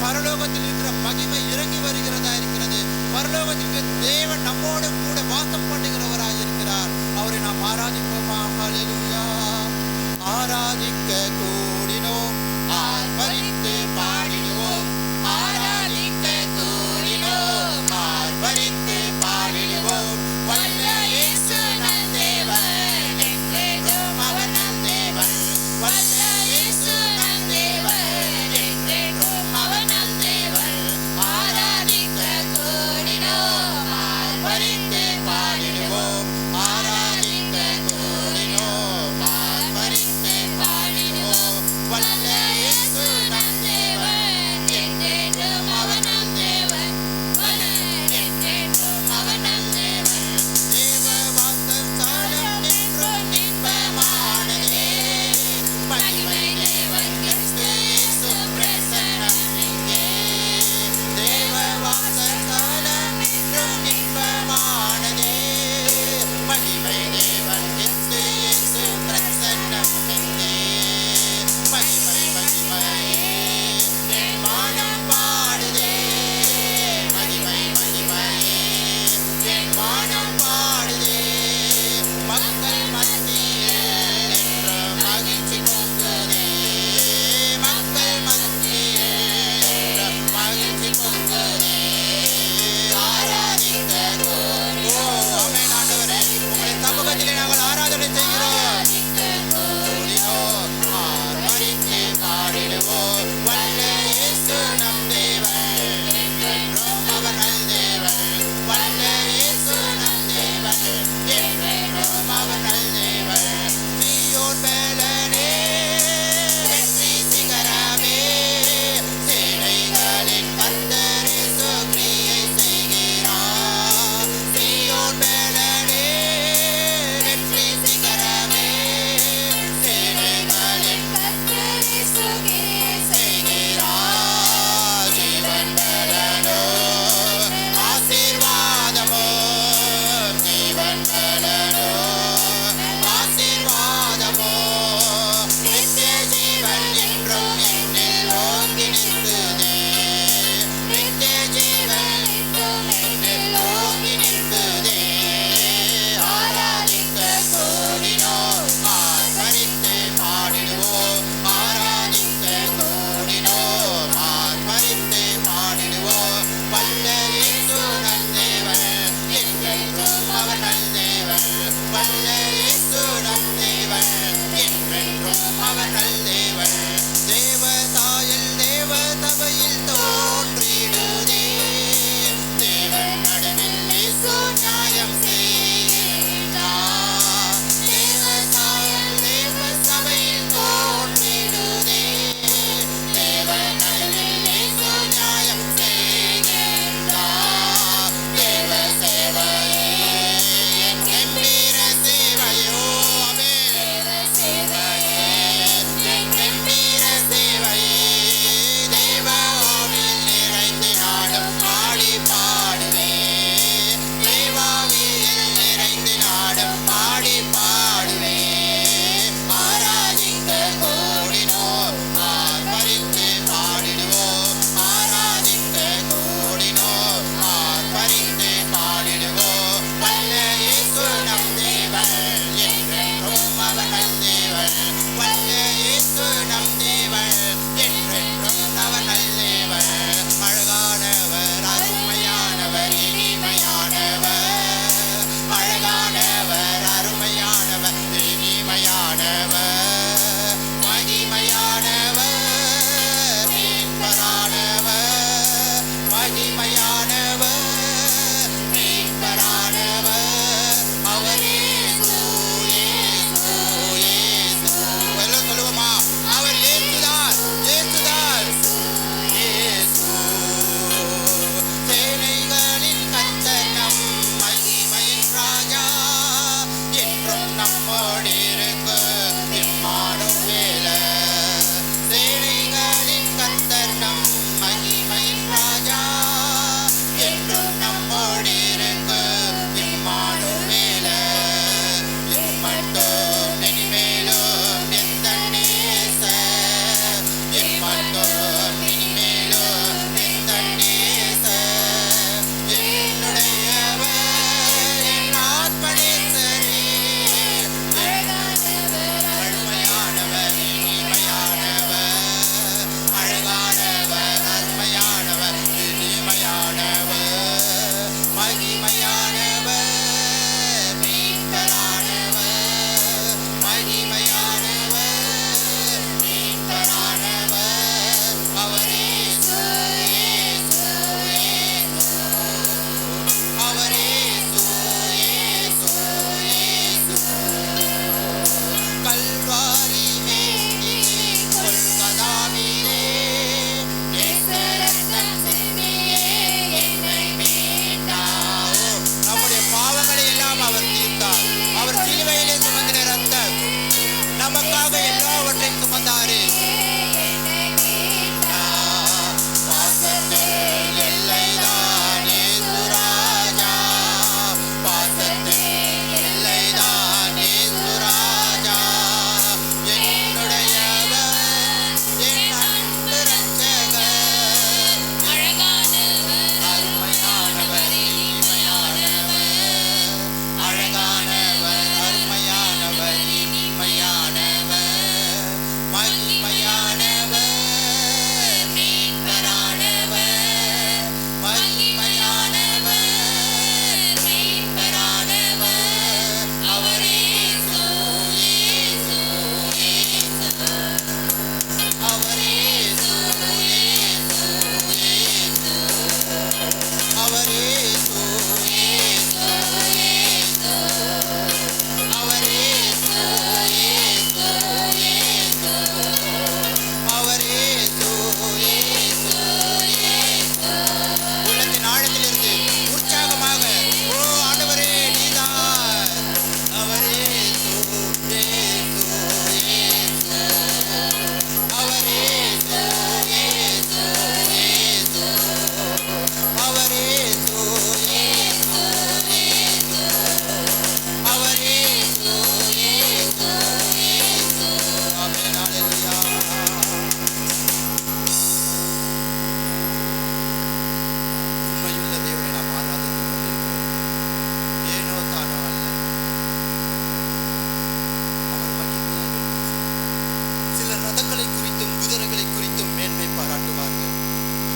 பரலோகத்தில் இருக்கிற மகிமை இறங்கி வருகிறதா இருக்கிறது. பரலோகத்திற்கு தேவன் நம்மோடு கூட வாசம் பண்ணுகிறவராய் இருக்கிறார். அவரை நாம் ஆராதிப்போமா? ஹல்லேலூயா. ஆராதிக்க கூடினோம், ஆர்ப்பரித்து பாடிடுவோம். ஆராதிக்க கூடினோம், ஆர்ப்பரித்து பாடிடுவோம். வல்ல இயேசு நம் தேவன், என்றென்றும் அவர் நம் தேவன். வல்ல இயேசு நம் தேவன், என்றென்றும் அவர் நம் தேவன். ஆராதிக்க கூடினோம், ஆர்ப்பரித்து பாடிடுவோம். ஆராதிக்க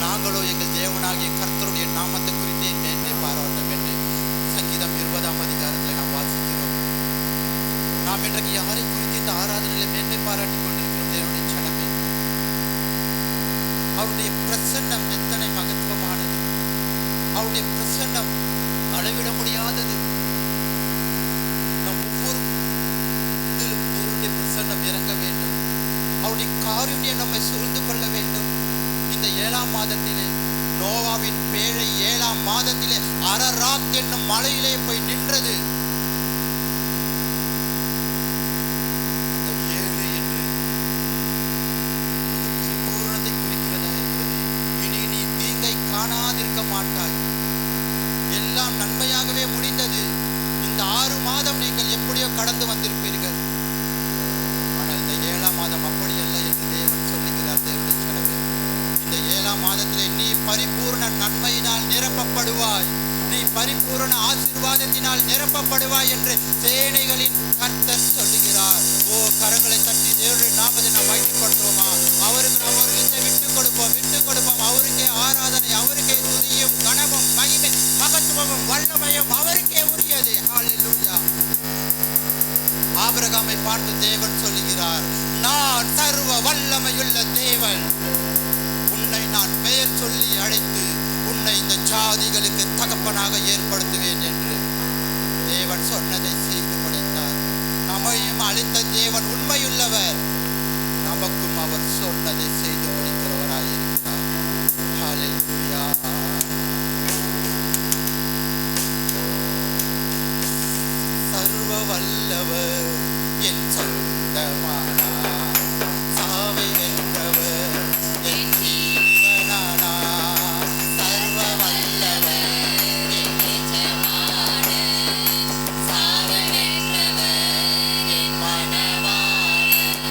நாங்களோ எங்கள் தேவனாகிய கர்த்தருடைய நாமத்தை குறித்தே மேன்மை பாராட்டம் என்று சங்கீதம் 20ஆம் அதிகாரத்தில் நாம் வாசிக்கிறோம். நாம் இன்றைக்கு யாரை குறித்து இந்த ஆராதனையில மேன்மை பாராட்டி கொண்டிருக்கிறோம்? தேவனுடைய சனமே, அவருடைய பிரசன்னம் எத்தனை மகத்துவமானது! அவருடைய பிரசன்னம் அளவிட முடியாதது. நம் ஒவ்வொரு தேவனுடைய பிரசன்னம் இறங்க வேண்டும். அவருடைய காருண்யம் நம்மை சூழ்ந்து கொள்ள வேண்டும். இந்த 7ஆம் மாதத்திலே, நோவாவின் பேழை 7ஆம் மாதத்திலே அரராத் என்னும் மலையிலே போய் நின்றது. காணாதிருக்க மாட்டாய். எல்லாம் நன்மையாகவே முடிந்தது. இந்த 6 மாதம் நீங்கள் எப்படியோ கடந்து வந்திருப்பீர்கள். ஆனால் இந்த 7ஆம் மாதம் அப்படி அல்ல என்று தேவன் சொல்லுகிறார். தேவனுடைய சனமே, இந்த 7ஆம் மாதத்திலே நீ பரிபூர்ண நன்மையினால் நிரப்பப்படுவாய், நீ பரிபூர்ண ஆசீர்வாதத்தினால் நிரப்பப்படுவாய் என்று சேனைகளின் கர்த்தர் சொல்லுகிறார். ஓ, கரங்களை தட்டி தேவனுடைய நாமத்தை நாம் மகிமைப்படுத்துவோமா? அவருக்கு நாம் ஒரு விட்டுக் கொடுப்போம். அவருக்கே ஆராதனை, அவருக்கே துதியும் கனமும் மகிமை மகத்துவமும் வல்லமையும் அவருக்கே உரியது. ஹல்லேலூயா. ஆபிரகாமை பார்த்து தேவன் சொல்லுகிறார், நான் சர்வ வல்லமையுள்ள தேவன், உன்னை நான் பெயர் சொல்லி அழைத்து உன்னை இந்த ஜாதிகளுக்கு தகப்பனாக ஏற்படுத்துவேன் என்று தேவன் சொன்னதை செய்து முடித்தார். நம்மையும் அழைத்த தேவன் உண்மையுள்ளவர். நமக்கும் அவர் சொன்னதை செய்து முடிக்கிறவராயிருக்கிறார். ஹல்லேலூயா. சர்வ வல்லவர் என் சொந்தமானார், சாவை வென்றவர் என் ஜீவனானார். சர்வ வல்லவர் என் எஜமானர், சாவை வென்றவர் என் மணவாளன்.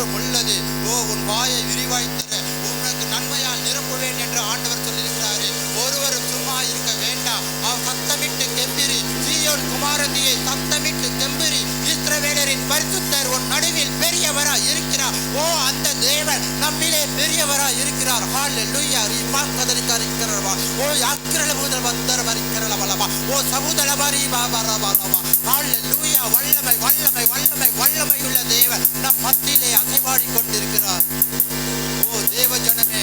ஒன்றும் உள்ளது. உன் வாயை விரிவாய்த்திரு, உனக்கு நன்மையால் நிரப்புவேன் என்று ஆண்டவர் சொல்லியிருக்கிறாரு. ஒருவரும் சும்மா இருக்க வேண்டாம். அவர் சத்தமிட்டு கெம்பிரி, சீயோன் குமாரத்தியை சத்தமிட்டு கெம்பிரி. இஸ்ரவேலரின் பரிசுத்தர் உன் நடுவில் பெரியவரா இருக்கிறார். அந்த தேவன் நம்மிலே பெரியவரா இருக்கிறார். ஹல்லேலூயா. ரிமாக்கதரிக்கறவா யாக்கிரலமுதல் வந்தரவரிக்கறலவலவா சமுதலவரி பாபரவலவா. ஹல்லேலூயா. வல்லமை வல்லமை வல்லமை வல்லமை உள்ள தேவன் நம் மத்தியிலே அசைவாடி கொண்டிருக்கிறார். தேவ ஜனமே,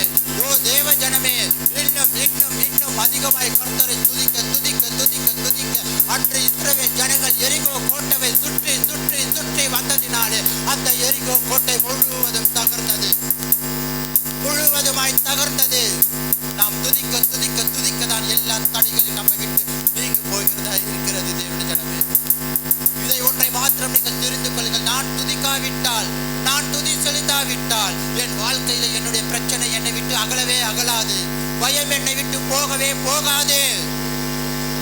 தேவ ஜனமே, இன்னும் இன்னும் இன்னும் அதிகமாய் கர்த்தரை துதிக்க துதிக்க துதிக்க துதிக்க. அன்று இஸ்ரவேல் ஜனங்கள் எரிகோ கோட்டையை சுற்றி சுற்றி சுற்றி வந்ததினாலே அந்த எரிகோ கோட்டை முழுவதும் தகர்ந்தது, முழுவதுமாய் தகர்ந்தது. நாம் துதிக்க துதிக்க துதிக்க தான் எல்லா தடைகளும் நம்ம விட்டு நீங்கி போகிறதா இருக்கிறது. தேவ ஜனமே, இதை ஒன்றை மாத்திரம் நீங்கள் தெரிந்து கொள்ளுங்கள். நான் துதிக்காவிட்டால், நான் துதி செலுத்தாவிட்டால் என் வாழ்க்கையில என்னுடைய பிரச்சனை என்னை விட்டு அகலவே அகலாது. பயம் என்னை விட்டு போகவே போகாது.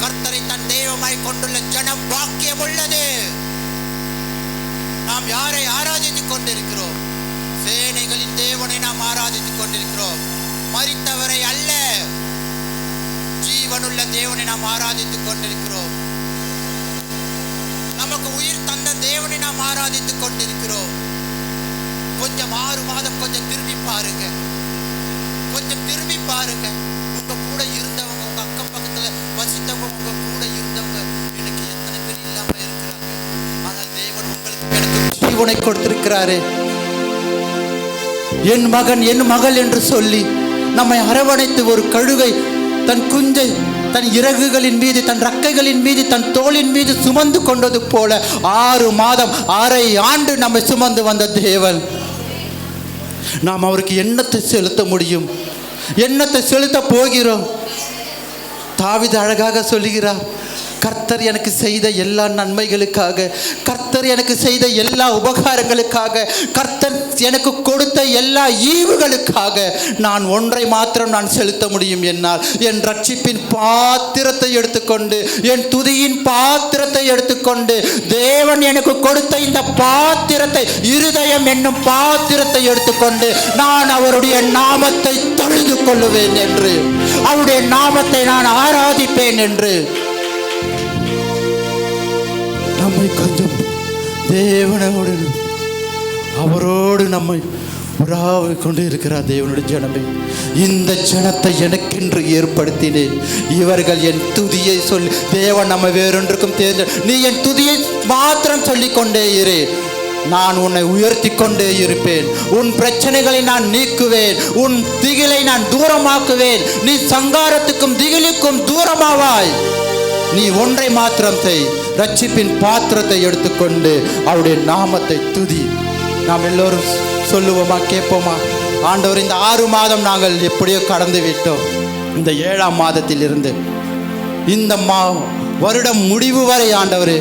கர்த்தரை தன் தெய்வமாய் கொண்டுள்ள ஜனம் பாக்கியம் உள்ளது. நாம் யாரை ஆராதித்துக் கொண்டிருக்கிறோம்? சேனைகளின் தேவனை நாம் ஆராதித்துக் கொண்டிருக்கிறோம். மரித்தவரை அல்ல, ஜீவனுள்ள தேவனை நாம் ஆராதித்துக் கொண்டிருக்கிறோம். நமக்கு உயிர் தந்த தேவனை நாம் ஆராதித்துக் கொண்டிருக்கிறோம். கொஞ்சம் 6 மாதம் கொஞ்சம் திரும்பி பாருங்க, கொஞ்சம் திரும்பி பாருங்க. உங்க கூட இருந்தவங்க, உங்க அக்கம் பக்கத்துல வசித்தவங்க, உங்க கூட இருந்தவங்க எனக்கு எத்தனை பேர் இல்லாம இருக்கிறாங்க. ஆனால் தேவன் உங்களுக்கு எனக்கு ஜீவனை கொடுத்திருக்கிறாரு. என் மகன் என் மகள் என்று சொல்லி நம்மை அரவணைத்து ஒரு கழுகை தன் குஞ்சை தன் இறகுகளின் மீது, தன் ரக்கைகளின் மீது, தன் தோளின் மீது சுமந்து கொண்டது போல 6 மாதம் 1/2 ஆண்டு நம்மை சுமந்து வந்த தேவன். நாம் அவருக்கு எண்ணத்தை செலுத்த முடியும், எண்ணத்தை செலுத்த போகிறோம். தாவீது அழகாக சொல்லுகிறார், கர்த்தர் எனக்கு செய்த எல்லா நன்மைகளுக்காக, கர்த்தர் எனக்கு செய்த எல்லா உபகாரங்களுக்காக, கர்த்தர் எனக்கு கொடுத்த எல்லா ஈவுகளுக்காக நான் ஒன்றை மாத்திரம் நான் செலுத்த முடியும். என்னால் என் ரட்சிப்பின் பாத்திரத்தை எடுத்துக்கொண்டு, என் துதியின் பாத்திரத்தை எடுத்துக்கொண்டு, தேவன் எனக்கு கொடுத்த இந்த பாத்திரத்தை, இருதயம் என்னும் பாத்திரத்தை எடுத்துக்கொண்டு நான் அவருடைய நாமத்தை தொழுது கொள்ளுவேன் என்று, அவருடைய நாமத்தை நான் ஆராதிப்பேன் என்று. நம்மை கொஞ்சம் தேவனோடு, அவரோடு நம்மை உறாவை கொண்டு இருக்கிறார். தேவனுடைய ஜனமே, இந்த ஜனத்தை எனக்கென்று ஏற்படுத்தினேன், இவர்கள் என் துதியை சொல்லி. தேவன் நம்ம வேறொன்றுக்கும் தேர்ந்த, நீ என் துதியை மாத்திரம் சொல்லிக் கொண்டே இரு, நான் உன்னை உயர்த்தி கொண்டே இருப்பேன். உன் பிரச்சனைகளை நான் நீக்குவேன், உன் திகிலை நான் தூரமாக்குவேன். நீ சங்காரத்துக்கும் திகிலுக்கும் தூரமாவாய். நீ ஒன்றை மாத்திரம் செய், ரட்சிப்பின் பாத்திரத்தை எடுத்துக்கொண்டு அவருடைய நாமத்தை துதி. நாம் எல்லோரும் சொல்லுவோமா, கேட்போமா? ஆண்டவர், இந்த 6 மாதம் நாங்கள் எப்படியோ கடந்து விட்டோம். இந்த 7ஆம் மாதத்தில் இருந்து இந்த வருடம் முடிவு வரை ஆண்டவரே,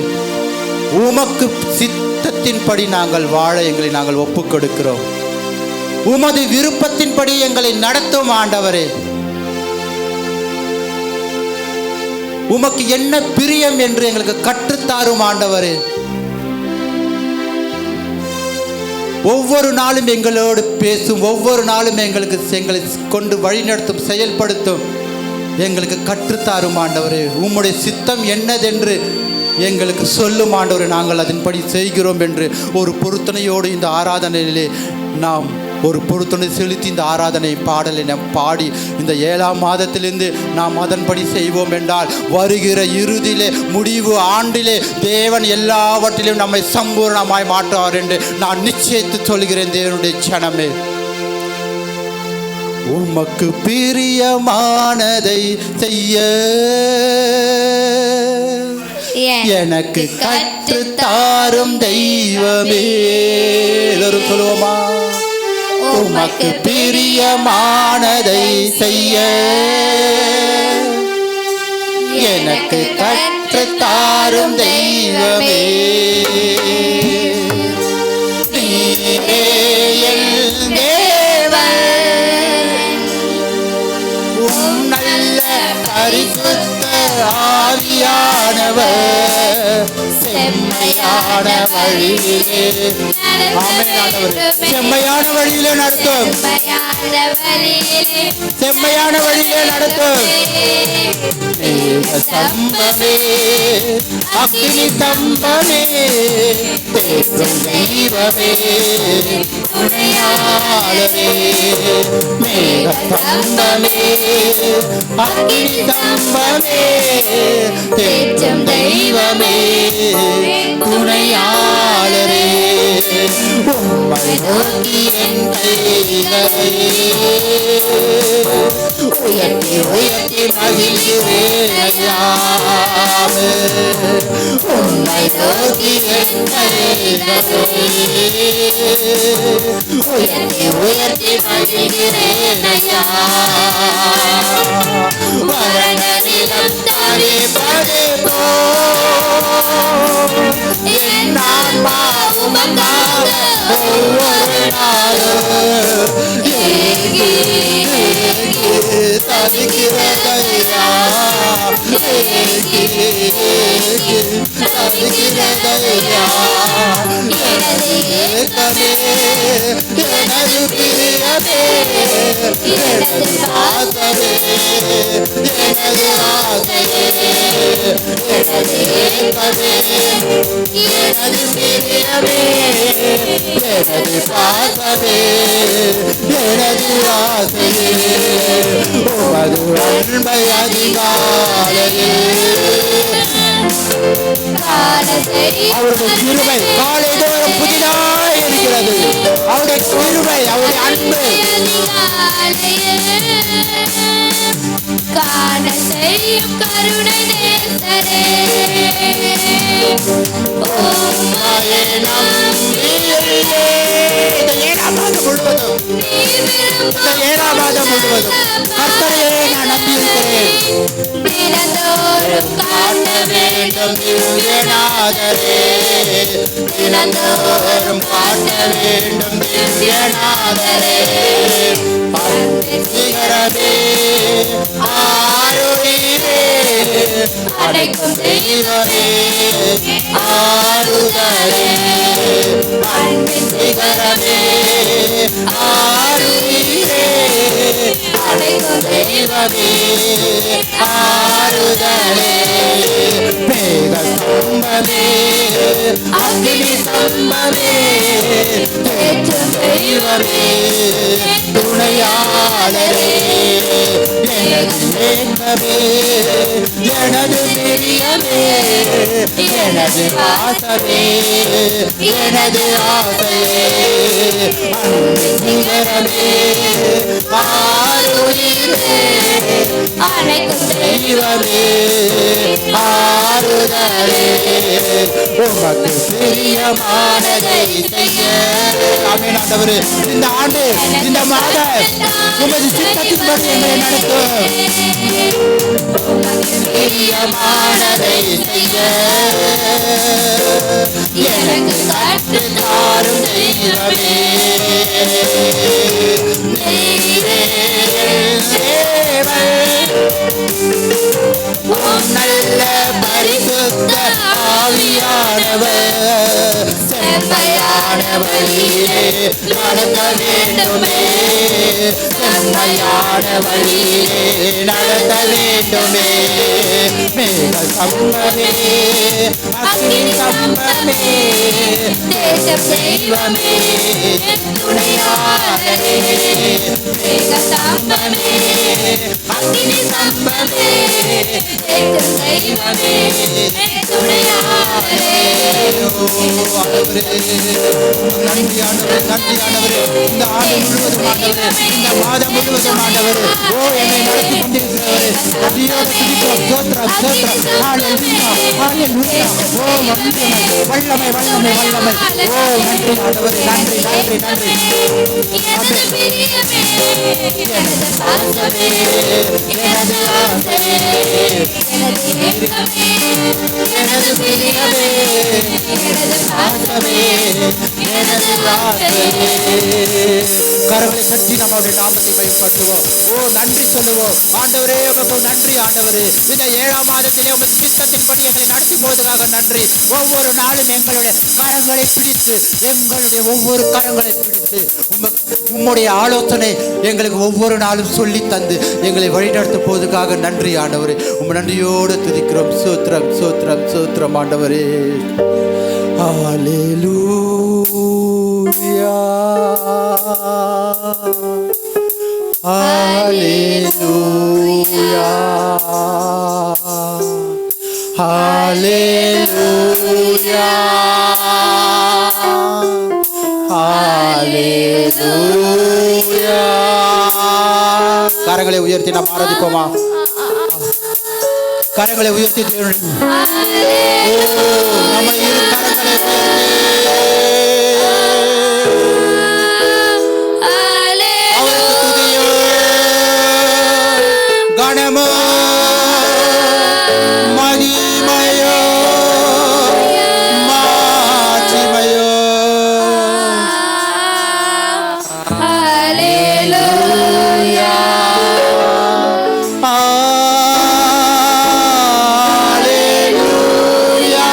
உமக்கு சித்தத்தின்படி நாங்கள் வாழ எங்களை நாங்கள் ஒப்புக் கொடுக்கிறோம். உமது விருப்பத்தின்படி எங்களை நடத்தும் ஆண்டவரே. உமக்கு என்ன பிரியம் என்று எங்களுக்கு கற்றுத்தாரும் ஆண்டவரே. ஒவ்வொரு நாளும் எங்களோடு பேசும், ஒவ்வொரு நாளும் எங்களை கொண்டு வழிநடத்தும், செயல்படுத்தும், எங்களுக்கு கற்றுத்தாரும் ஆண்டவரே. உம்முடைய சித்தம் என்னதென்று எங்களுக்கு சொல்லும் ஆண்டவரே. நாங்கள் அதன்படி செய்கிறோம் என்று ஒரு பொருத்தனையோடு இந்த ஆராதனையிலே நாம் ஒரு பொருத்தனை செலுத்தி இந்த ஆராதனை பாடலை நாம் பாடி இந்த 7ஆம் மாதத்திலிருந்து நாம் அதன்படி செய்வோம் என்றால் வருகிற இறுதியிலே, முடிவு ஆண்டிலே தேவன் எல்லாவற்றிலும் நம்மை சம்பூர்ணமாய் மாற்றுவார் என்று நான் நிச்சயித்து சொல்கிறேன். தேவனுடைய ஜனமே, உமக்கு பிரியமானதை செய்ய எனக்கு கற்றுத்தாரும் தெய்வமே. எல்லாரும் சொல்லுவோமா? உமக்கு பிரியமானதை செய்ய எனக்கு கற்றுத்தாரும் தெய்வமே. நீரே என் தேவன், உம் நல்ல பரிசுத்த ஆவியானவர் செம்மையான வழியிலே ஆமென் ஆண்டவரே. செம்மையான வழியிலே நடத்தும், செம்மையான வழியிலே நடத்தும். மேக ஸ்தம்பமே, அக்கினி ஸ்தம்பமே, தேற்றும் தெய்வமே, துணையாளரே. மேக ஸ்தம்பமே, அக்கினி ஸ்தம்பமே, தேற்றும் தெய்வமே, துணையாளரே. உம்மை நோக்கி என் கைகளை உயர்த்தி உயர்த்தி மகிழ்கிறேன் ஐயா. உம்மை நோக்கி என் கைகளை உயர்த்தி உயர்த்தி மகிழ்கிறேன் ஐயா. வரணனிடம் தரிப்பது என் ஆன்மா உமக்காக ஒவ்வொரு நாளும் ஏங்கி ஏங்கி தவிக்கிறதையா, ஏங்கி ஏங்கி தவிக்கிறதையா. எனது ஏக்கமே, எனது பிரியமே, எனது ஆசையே, எனது ஆசையே, எனது ஏக்கமே, எனது பிரியமே, எனது பாசமே, எனது ஆசையே, உமது அன்பை அதிகாலையே. அவருடைய கிருபை காலைதோறும் புதிதாய் இருக்கிறது. அவருடைய கிருபை, அவருடைய அன்பு காண செய்யும் கருணை நேசரே. உம்மையே நம்பியுள்ளே. இந்த 7ஆம் மாதம் முழுவதும், இந்த 7ஆம் மாதம் முழுவதும் கர்த்தரையே நான் நம்பியிருக்கிறேன். தினந்தோறும் காட்ட வேண்டும் திவ்யநாதரே, தினந்தோறும் காட்ட வேண்டும் திவ்யநாதரே. சிகரமே, ஆருயிரே, அடைக்கும் தெய்வமே, ஆறுதலே. அன்பின் சிகரமே, ஆருயிரே, அடைக்கும் தெய்வமே, ஆறுதலே. மேக ஸ்தம்பமே, அக்கினி ஸ்தம்பமே, தேற்றும் தெய்வமே, துணையாளரே. எனது ஏக்கமே, எனது பிரியமே, எனது பாசமே, எனது ஆசையே, அன்பின் சிகரமே, ஆருயிரே, அனைக்கும் தெய்வமே, ஆறுதலே. உமக்கு பிரியமானதை செய்ய. ஆமென் ஆண்டவரே. இந்த ஆண்டு, இந்த மாதம் உமது சித்தத்தின்படி எங்களை நடத்தும். பிரியமானதை செய்ய எனக்கு கற்றுத்தாரும் தெய்வமே. நீரே தேவன், உம் நல்ல பரிசுத்த ஆவியானவர் செம்மையான வழியிலே நடத்த வேண்டுமே, செம்மையான வழியிலே நடத்த வேண்டுமே. மேக ஸ்தம்பமே, அக்கினி ஸ்தம்பமே, தேற்றும் தெய்வமே, துணையாளரே. மேக ஸ்தம்பமே, அக்கினி ஸ்தம்பமே, தேற்றும் தெய்வமே, துணையாளரே. நன்றி ஆண்டவரே, நன்றி ஆண்டவரே. இந்த ஆண்டு முழுவதும் ஆண்டவரே, இந்த மாதம் முழுவதும் ஆண்டவரே, ஓ என்னை நடத்தி கொண்டிருக்கிறவரே, அதியோட துதிக்கிறோம். ஸ்தோத்திரம், ஸ்தோத்திரம். ஹல்லேலூயா, ஹல்லேலூயா. ஓ வல்லமை, வல்லமை, வல்லமை, வல்லமை. ஓ நன்றி ஆண்டவரே, நன்றி, நன்றி, நன்றி. எனது பிரியமே, எனது பாசமே, எனது ஆசையே, எனது ஏக்கமே, எனது பிரியமே, எனது பாசமே, எனது ஆசையே. கரங்களை தட்டி நம்ம அவருடைய நாமத்தை பயன்படுத்துவோம். ஓ நன்றி சொல்லுவோம். ஆண்டவரே உமக்கு நன்றி. ஆண்டவரே இந்த 7ஆம் மாதத்திலே உமது சித்தத்தின்படி எங்களை நடத்தி போவதற்காக நன்றி. ஒவ்வொரு நாளும் எங்களுடைய கரங்களை பிடித்து ஒவ்வொரு கரங்களை பிடித்து உம்முடைய ஆலோசனை எங்களுக்கு ஒவ்வொரு நாளும் சொல்லி தந்து எங்களை வழிநடத்த போவதற்காக நன்றி ஆண்டவரே. நன்றியோடு துதிக்கிறோம். சோத்திரம் சோத்திரம் சோத்திரம் ஆண்டவரே. ஹல்லேலூயா ஹல்லேலூயா ஹல்லேலூயா ஹல்லேலூயா. கரங்களை உயர்த்தி நாம் ஆராதிப்போமா? கரங்களை உயர்த்தி நம்ம இரு கரங்களை கணமோ மகிமையோ மாட்சிமையோ ஹல்லேலூயா ஹல்லேலூயா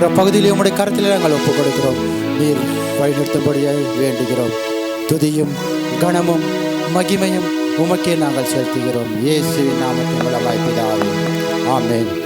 வருகிற பகுதியிலே உம்முடைய கருத்தில் நாங்கள் ஒப்புக் கொடுக்கிறோம். நீர் வழிநிறுத்தபடியாய் வேண்டுகிறோம். துதியும் கனமும் மகிமையும் உமக்கே நாங்கள் செலுத்துகிறோம். இயேசுவின் நாமத்தின் மூலமாய் பிதாவே, ஆமென்.